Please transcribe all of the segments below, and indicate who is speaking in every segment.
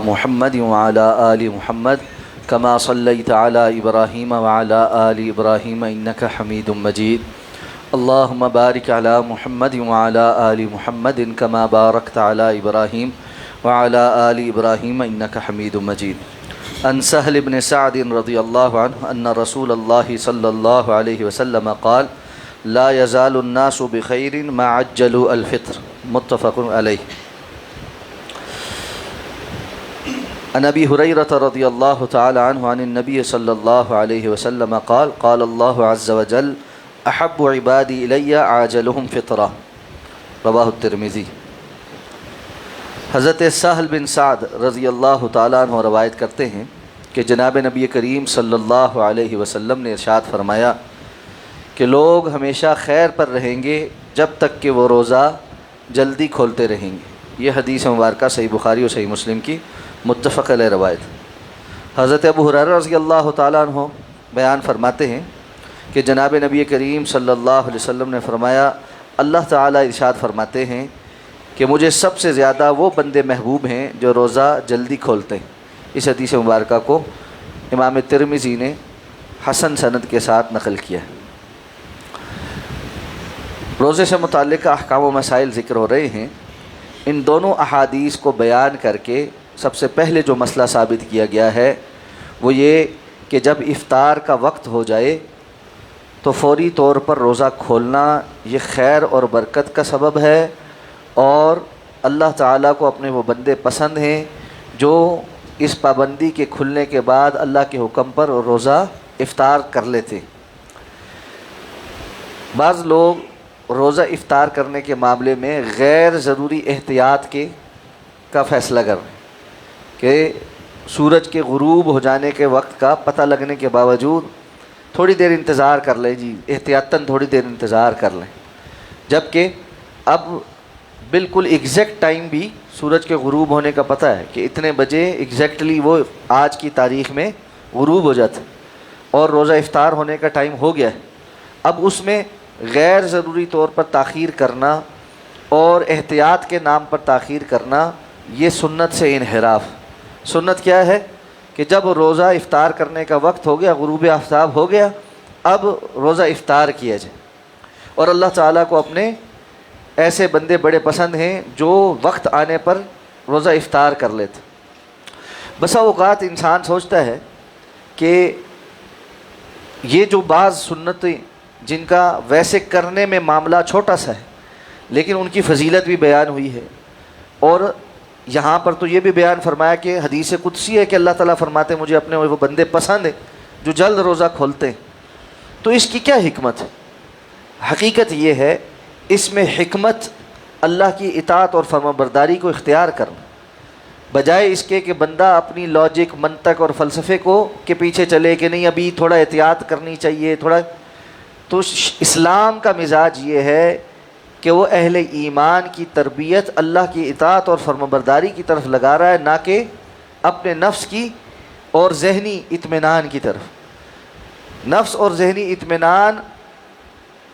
Speaker 1: محمد وعلى آل محمد كما صليت على إبراهيم وعلى آل إبراهيم إنك حميد مجيد اللهم بارك على محمد وعلى آل محمد كما باركت على إبراهيم وعلى آل إبراهيم إنك حميد مجيد عن سهل بن سعد رضي الله عنه أن رسول الله صلى الله عليه وسلم قال لا يزال الناس بخير ما عجلوا الفطر متفق عليه عن ابی ہریرہ رضی اللہ تعالی عنہ عن النبی صلی اللہ علیہ وسلم قال قال اللہ عز وجل احب عبادی الی عاجلہم فطرہ رواہ الترمذی۔ حضرت سہل بن سعد رضی اللہ تعالی عنہ روایت کرتے ہیں کہ جناب نبی کریم صلی اللہ علیہ وسلم نے ارشاد فرمایا کہ لوگ ہمیشہ خیر پر رہیں گے جب تک کہ وہ روزہ جلدی کھولتے رہیں گے۔ یہ حدیث مبارکہ صحیح بخاری اور صحیح مسلم کی متفق علیہ روایت۔ حضرت ابو ہریرہ رضی اللہ تعالیٰ عنہ بیان فرماتے ہیں کہ جناب نبی کریم صلی اللہ علیہ وسلم نے فرمایا اللہ تعالیٰ ارشاد فرماتے ہیں کہ مجھے سب سے زیادہ وہ بندے محبوب ہیں جو روزہ جلدی کھولتے ہیں۔ اس حدیث مبارکہ کو امام ترمذی نے حسن سند کے ساتھ نقل کیا ہے۔ روزے سے متعلق احکام و مسائل ذکر ہو رہے ہیں۔ ان دونوں احادیث کو بیان کر کے سب سے پہلے جو مسئلہ ثابت کیا گیا ہے وہ یہ کہ جب افطار کا وقت ہو جائے تو فوری طور پر روزہ کھولنا یہ خیر اور برکت کا سبب ہے، اور اللہ تعالیٰ کو اپنے وہ بندے پسند ہیں جو اس پابندی کے کھلنے کے بعد اللہ کے حکم پر روزہ افطار کر لیتے۔ بعض لوگ روزہ افطار کرنے کے معاملے میں غیر ضروری احتیاط کا فیصلہ کر رہے ہیں کہ سورج کے غروب ہو جانے کے وقت کا پتہ لگنے کے باوجود تھوڑی دیر انتظار کر لیں، جی احتیاطاً تھوڑی دیر انتظار کر لیں، جبکہ اب بالکل ایگزیکٹ ٹائم بھی سورج کے غروب ہونے کا پتہ ہے کہ اتنے بجے ایگزیکٹلی وہ آج کی تاریخ میں غروب ہو جاتا اور روزہ افطار ہونے کا ٹائم ہو گیا ہے۔ اب اس میں غیر ضروری طور پر تاخیر کرنا اور احتیاط کے نام پر تاخیر کرنا یہ سنت سے انحراف۔ سنت کیا ہے کہ جب روزہ افطار کرنے کا وقت ہو گیا، غروب آفتاب ہو گیا، اب روزہ افطار کیا جائے۔ اور اللہ تعالیٰ کو اپنے ایسے بندے بڑے پسند ہیں جو وقت آنے پر روزہ افطار کر لیتے۔ بسا اوقات انسان سوچتا ہے کہ یہ جو بعض سنتیں جن کا ویسے کرنے میں معاملہ چھوٹا سا ہے لیکن ان کی فضیلت بھی بیان ہوئی ہے، اور یہاں پر تو یہ بھی بیان فرمایا کہ حدیث قدسی ہے کہ اللہ تعالیٰ فرماتے ہیں مجھے اپنے وہ بندے پسند ہیں جو جلد روزہ کھولتے ہیں، تو اس کی کیا حکمت ہے؟ حقیقت یہ ہے اس میں حکمت اللہ کی اطاعت اور فرمانبرداری کو اختیار کرنا، بجائے اس کے کہ بندہ اپنی لاجک منطق اور فلسفے کو کے پیچھے چلے کہ نہیں ابھی تھوڑا احتیاط کرنی چاہیے تھوڑا۔ تو اسلام کا مزاج یہ ہے کہ وہ اہل ایمان کی تربیت اللہ کی اطاعت اور فرمانبرداری کی طرف لگا رہا ہے، نہ کہ اپنے نفس کی اور ذہنی اطمینان کی طرف۔ نفس اور ذہنی اطمینان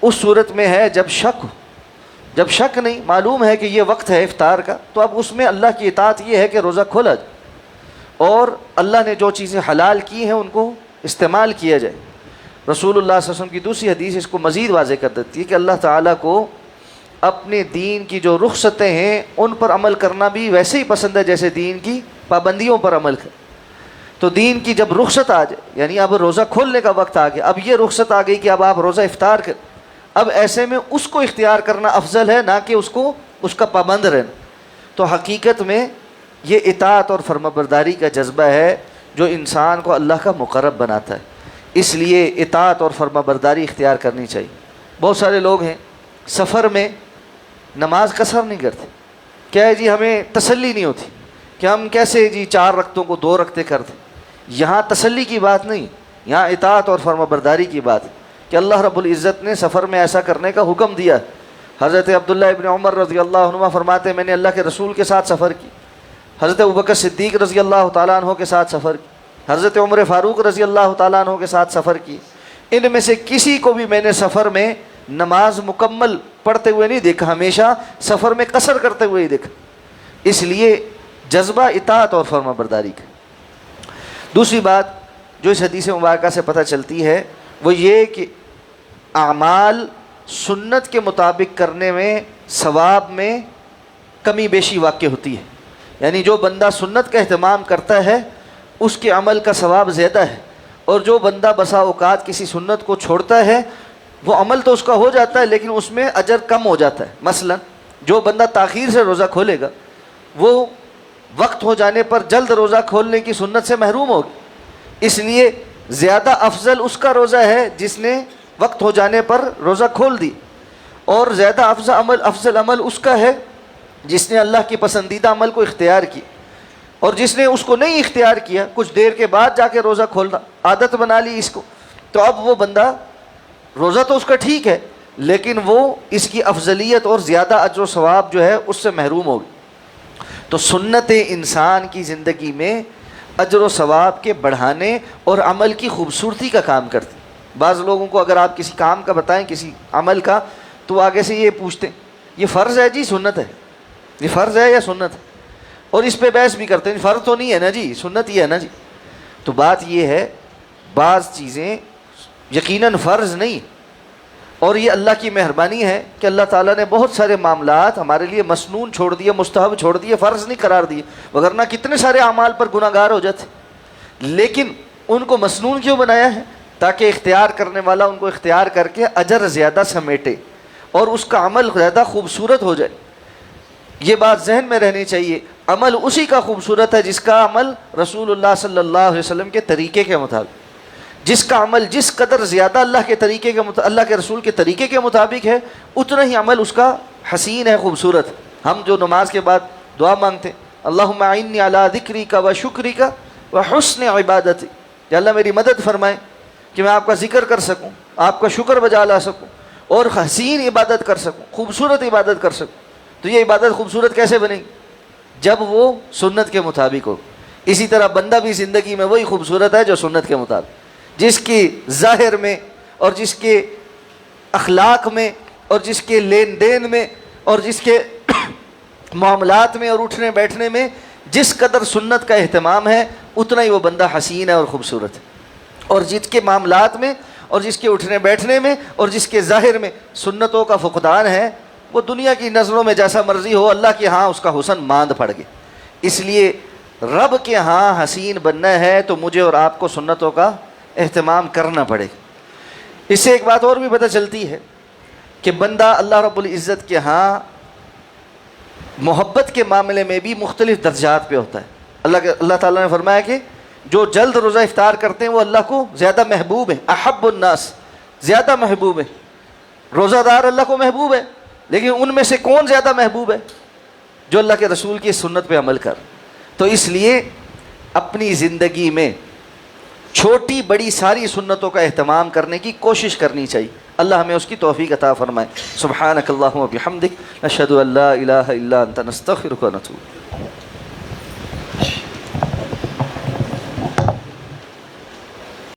Speaker 1: اس صورت میں ہے جب شک نہیں، معلوم ہے کہ یہ وقت ہے افطار کا، تو اب اس میں اللہ کی اطاعت یہ ہے کہ روزہ کھولا جائے اور اللہ نے جو چیزیں حلال کی ہیں ان کو استعمال کیا جائے۔ رسول اللہ صلی اللہ علیہ وسلم کی دوسری حدیث اس کو مزید واضح کر دیتی ہے کہ اللہ تعالیٰ کو اپنے دین کی جو رخصتیں ہیں ان پر عمل کرنا بھی ویسے ہی پسند ہے جیسے دین کی پابندیوں پر عمل کر۔ تو دین کی جب رخصت آ جائے، یعنی اب روزہ کھولنے کا وقت آ گیا، اب یہ رخصت آ گئی کہ اب آپ روزہ افطار کر، اب ایسے میں اس کو اختیار کرنا افضل ہے نہ کہ اس کا پابند رہنا۔ تو حقیقت میں یہ اطاعت اور فرمانبرداری کا جذبہ ہے جو انسان کو اللہ کا مقرب بناتا ہے، اس لیے اطاعت اور فرمانبرداری اختیار کرنی چاہیے۔ بہت سارے لوگ ہیں سفر میں نماز قصر نہیں کرتے، کیا ہے جی ہمیں تسلی نہیں ہوتی کہ ہم کیسے جی 4 رکعتوں کو 2 رکعتیں کرتے۔ یہاں تسلی کی بات نہیں، یہاں اطاعت اور فرمانبرداری کی بات ہے کہ اللہ رب العزت نے سفر میں ایسا کرنے کا حکم دیا۔ حضرت عبداللہ ابن عمر رضی اللہ عنہ فرماتے ہیں میں نے اللہ کے رسول کے ساتھ سفر کی، حضرت ابوبکر صدیق رضی اللہ تعالیٰ عنہ کے ساتھ سفر کی، حضرت عمر فاروق رضی اللہ تعالیٰ عنہ کے ساتھ سفر کی، ان میں سے کسی کو بھی میں نے سفر میں نماز مکمل پڑھتے ہوئے نہیں دیکھا، ہمیشہ سفر میں قصر کرتے ہوئے ہی دیکھا۔ اس لیے جذبہ اطاعت اور فرما برداری کا۔ دوسری بات جو اس حدیث مبارکہ سے پتہ چلتی ہے وہ یہ کہ اعمال سنت کے مطابق کرنے میں ثواب میں کمی بیشی واقع ہوتی ہے، یعنی جو بندہ سنت کا اہتمام کرتا ہے اس کے عمل کا ثواب زیادہ ہے، اور جو بندہ بسا اوقات کسی سنت کو چھوڑتا ہے وہ عمل تو اس کا ہو جاتا ہے لیکن اس میں اجر کم ہو جاتا ہے۔ مثلا جو بندہ تاخیر سے روزہ کھولے گا وہ وقت ہو جانے پر جلد روزہ کھولنے کی سنت سے محروم ہوگا، اس لیے زیادہ افضل اس کا روزہ ہے جس نے وقت ہو جانے پر روزہ کھول دی، اور زیادہ افضل عمل اس کا ہے جس نے اللہ کی پسندیدہ عمل کو اختیار کی، اور جس نے اس کو نہیں اختیار کیا کچھ دیر کے بعد جا کے روزہ کھولنا عادت بنا لی اس کو، تو اب وہ بندہ روزہ تو اس کا ٹھیک ہے لیکن وہ اس کی افضلیت اور زیادہ اجر و ثواب جو ہے اس سے محروم ہوگی۔ تو سنتیں انسان کی زندگی میں اجر و ثواب کے بڑھانے اور عمل کی خوبصورتی کا کام کرتی۔ بعض لوگوں کو اگر آپ کسی کام کا بتائیں کسی عمل کا تو آگے سے یہ پوچھتے ہیں یہ فرض ہے جی سنت ہے، یہ فرض ہے یا سنت ہے، اور اس پہ بحث بھی کرتے ہیں فرض تو نہیں ہے نا جی سنت ہی ہے نا جی۔ تو بات یہ ہے بعض چیزیں یقیناً فرض نہیں، اور یہ اللہ کی مہربانی ہے کہ اللہ تعالیٰ نے بہت سارے معاملات ہمارے لیے مسنون چھوڑ دیے، مستحب چھوڑ دیے، فرض نہیں قرار دیے، وگرنہ کتنے سارے اعمال پر گناہ گار ہو جاتے، لیکن ان کو مسنون کیوں بنایا ہے؟ تاکہ اختیار کرنے والا ان کو اختیار کر کے اجر زیادہ سمیٹے اور اس کا عمل زیادہ خوبصورت ہو جائے۔ یہ بات ذہن میں رہنی چاہیے، عمل اسی کا خوبصورت ہے جس کا عمل رسول اللہ صلی اللہ علیہ وسلم کے طریقے کے مطابق، جس کا عمل جس قدر زیادہ اللہ کے رسول کے طریقے کے مطابق ہے اتنا ہی عمل اس کا حسین ہے، خوبصورت۔ ہم جو نماز کے بعد دعا مانگتے ہیں اللہم اعنی علی ذکرک و شکرک و حسن عبادتی، یا اللہ میری مدد فرمائیں کہ میں آپ کا ذکر کر سکوں، آپ کا شکر بجا لا سکوں اور حسین عبادت کر سکوں، خوبصورت عبادت کر سکوں۔ تو یہ عبادت خوبصورت کیسے بنے گی؟ جب وہ سنت کے مطابق ہو۔ اسی طرح بندہ بھی زندگی میں وہی خوبصورت ہے جو سنت کے مطابق، جس کی ظاہر میں اور جس کے اخلاق میں اور جس کے لین دین میں اور جس کے معاملات میں اور اٹھنے بیٹھنے میں جس قدر سنت کا اہتمام ہے اتنا ہی وہ بندہ حسین ہے اور خوبصورت ہے، اور جس کے معاملات میں اور جس کے اٹھنے بیٹھنے میں اور جس کے ظاہر میں سنتوں کا فقدان ہے وہ دنیا کی نظروں میں جیسا مرضی ہو اللہ کے ہاں اس کا حسن ماند پڑ گئے۔ اس لیے رب کے ہاں حسین بننا ہے تو مجھے اور آپ کو سنتوں کا اہتمام کرنا پڑے گا۔ اس سے ایک بات اور بھی پتہ چلتی ہے کہ بندہ اللہ رب العزت کے ہاں محبت کے معاملے میں بھی مختلف درجات پہ ہوتا ہے۔ اللہ تعالیٰ نے فرمایا کہ جو جلد روزہ افطار کرتے ہیں وہ اللہ کو زیادہ محبوب ہے، احب الناس، زیادہ محبوب ہے۔ روزہ دار اللہ کو محبوب ہے، لیکن ان میں سے کون زیادہ محبوب ہے؟ جو اللہ کے رسول کی سنت پہ عمل کر۔ تو اس لیے اپنی زندگی میں چھوٹی بڑی ساری سنتوں کا اہتمام کرنے کی کوشش کرنی چاہیے۔ اللہ ہمیں اس کی توفیق عطا فرمائے۔ سبحانک اللہم و بحمدک، نشہد ان لا الہ الا انت، نستغفرک و نتوب۔